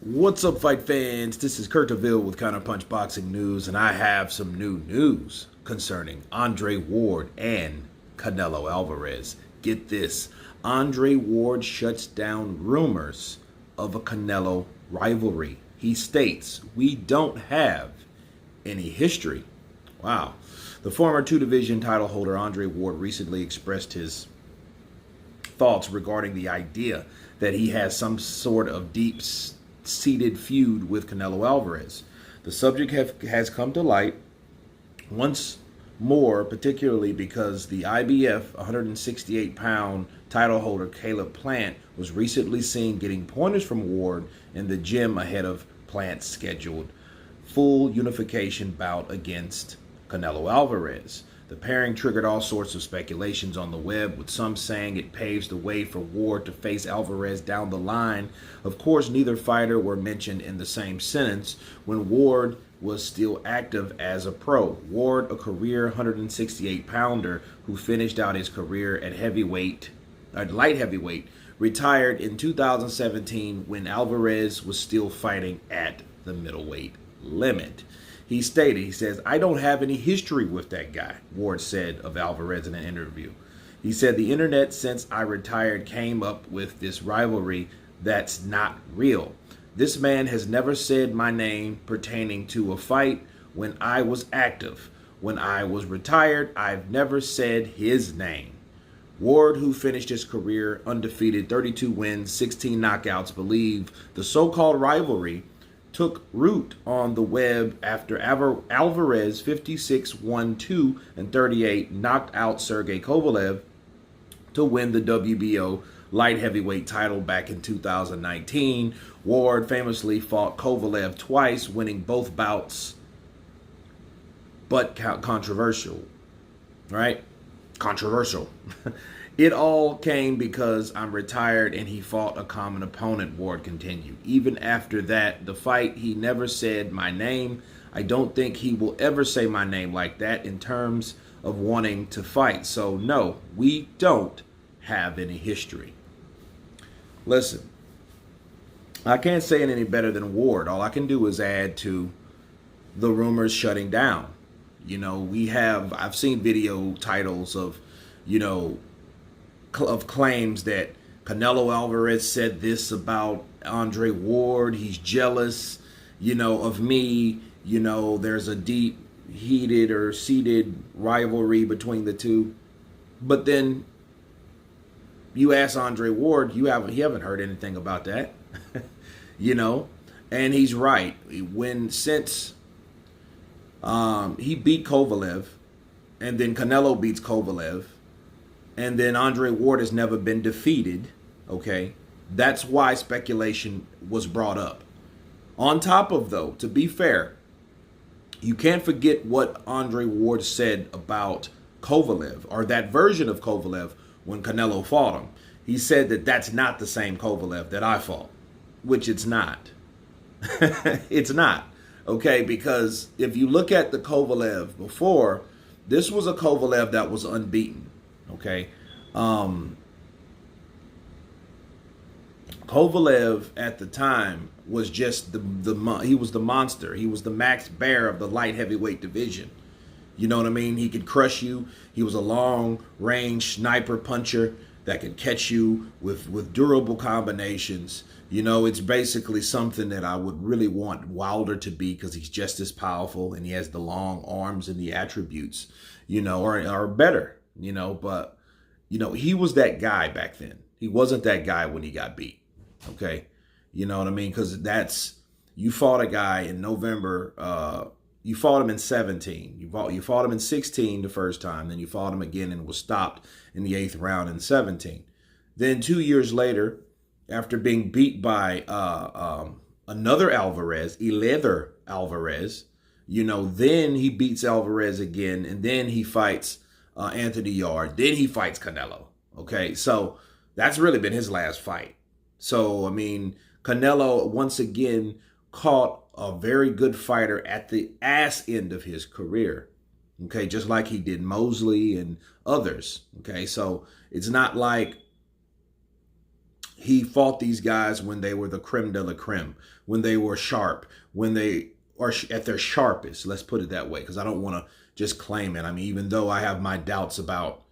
What's up, fight fans? This is Kurt DeVille with Counterpunch Boxing News, and I have some new news concerning Andre Ward and Canelo Alvarez. Get this, Andre Ward shuts down rumors of a Canelo rivalry. He states, "We don't have any history." Wow. The former two-division title holder Andre Ward recently expressed his thoughts regarding the idea that he has some sort of deep-seated feud with Canelo Alvarez. The subject has come to light once more, particularly because the IBF 168-pound title holder Caleb Plant was recently seen getting pointers from Ward in the gym ahead of Plant's scheduled full unification bout against Canelo Alvarez. The pairing triggered all sorts of speculations on the web, with some saying it paves the way for Ward to face Alvarez down the line. Of course, neither fighter were mentioned in the same sentence when Ward was still active as a pro. Ward, a career 168-pounder who finished out his career at light heavyweight, retired in 2017 when Alvarez was still fighting at the middleweight limit. He says, "I don't have any history with that guy," Ward said of Alvarez in an interview. He said, "The internet since I retired came up with this rivalry that's not real. This man has never said my name pertaining to a fight when I was active. When I was retired, I've never said his name." Ward, who finished his career undefeated, 32 wins, 16 knockouts, believed the so-called rivalry took root on the web after Alvarez 56-1-2 and 38 knocked out Sergey Kovalev to win the WBO light heavyweight title back in 2019. Ward famously fought Kovalev twice, winning both bouts, but controversial, right? Controversial. "It all came because I'm retired and he fought a common opponent," Ward continued. "Even after the fight, he never said my name. I don't think he will ever say my name like that in terms of wanting to fight. So no, we don't have any history." Listen, I can't say it any better than Ward. All I can do is add to the rumors shutting down. I've seen video titles of, of claims that Canelo Alvarez said this about Andre Ward. He's jealous, of me. There's a deep, heated or seated rivalry between the two. But then you ask Andre Ward, he haven't heard anything about that, and he's right. Since he beat Kovalev, and then Canelo beats Kovalev, and then Andre Ward has never been defeated, okay? That's why speculation was brought up. On top of, though, to be fair, you can't forget what Andre Ward said about Kovalev, or that version of Kovalev when Canelo fought him. He said that that's not the same Kovalev that I fought, which it's not. It's not, okay? Because if you look at the Kovalev before, this was a Kovalev that was unbeaten. Okay, Kovalev at the time was just he was the monster. He was the Max Bear of the light heavyweight division. You know what I mean? He could crush you. He was a long-range sniper puncher that could catch you with durable combinations. It's basically something that I would really want Wilder to be, because he's just as powerful and he has the long arms and the attributes, or better. But, he was that guy back then. He wasn't that guy when he got beat, okay? You know what I mean? Because you fought a guy in November, you fought him in 17. You fought him in 16 the first time, then you fought him again and was stopped in the 8th round in 17. Then 2 years later, after being beat by another Alvarez, Elether Alvarez, then he beats Alvarez again, and then he fights Anthony Yard. Then he fights Canelo. Okay, so that's really been his last fight. So, Canelo once again caught a very good fighter at the ass end of his career. Okay, just like he did Mosley and others. Okay, so it's not like he fought these guys when they were the creme de la creme, when they were sharp, when they are at their sharpest. Let's put it that way, because I don't want to just claim it. I mean, even though I have my doubts about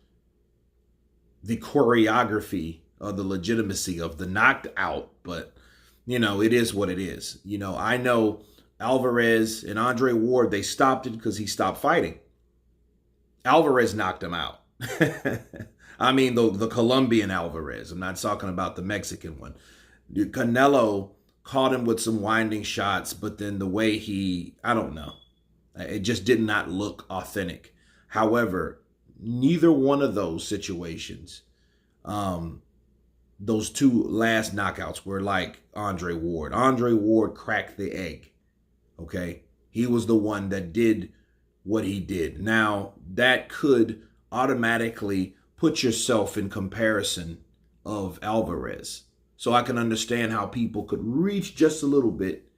the choreography or the legitimacy of the knocked out, but it is what it is. I know Alvarez and Andre Ward, they stopped it because he stopped fighting. Alvarez knocked him out. I mean, the Colombian Alvarez. I'm not talking about the Mexican one. Canelo caught him with some winding shots, but then the way I don't know. It just did not look authentic. However, neither one of those situations, those two last knockouts were like Andre Ward. Andre Ward cracked the egg. Okay? He was the one that did what he did. Now, that could automatically put yourself in comparison of Alvarez. So I can understand how people could reach just a little bit,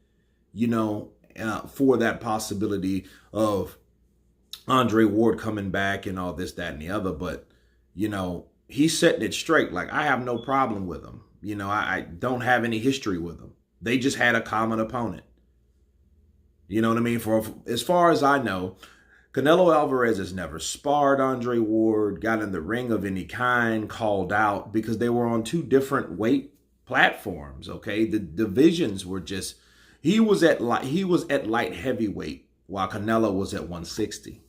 for that possibility of Andre Ward coming back and all this, that, and the other. But, he's setting it straight. Like, I have no problem with him. I don't have any history with him. They just had a common opponent. You know what I mean? For as far as I know, Canelo Alvarez has never sparred Andre Ward, got in the ring of any kind, called out, because they were on two different weight platforms. Okay, the divisions were just he was at light heavyweight while Canelo was at 160.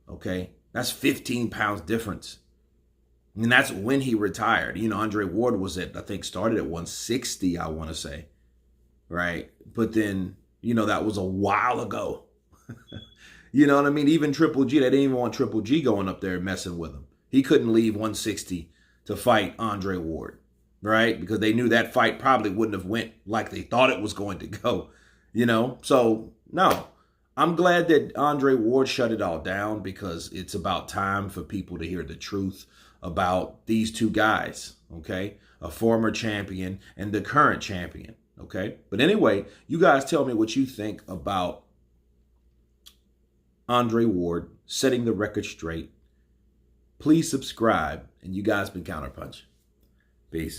Okay, that's 15 pounds difference. And that's when he retired. Andre Ward was I think started at 160, I want to say. Right? But then, that was a while ago. You know what I mean? Even Triple G, they didn't even want Triple G going up there messing with him. He couldn't leave 160 to fight Andre Ward, right? Because they knew that fight probably wouldn't have went like they thought it was going to go, So, no, I'm glad that Andre Ward shut it all down, because it's about time for people to hear the truth about these two guys, okay? A former champion and the current champion, okay? But anyway, you guys tell me what you think about Andre Ward setting the record straight. Please subscribe, and you guys been Counterpunch. Peace.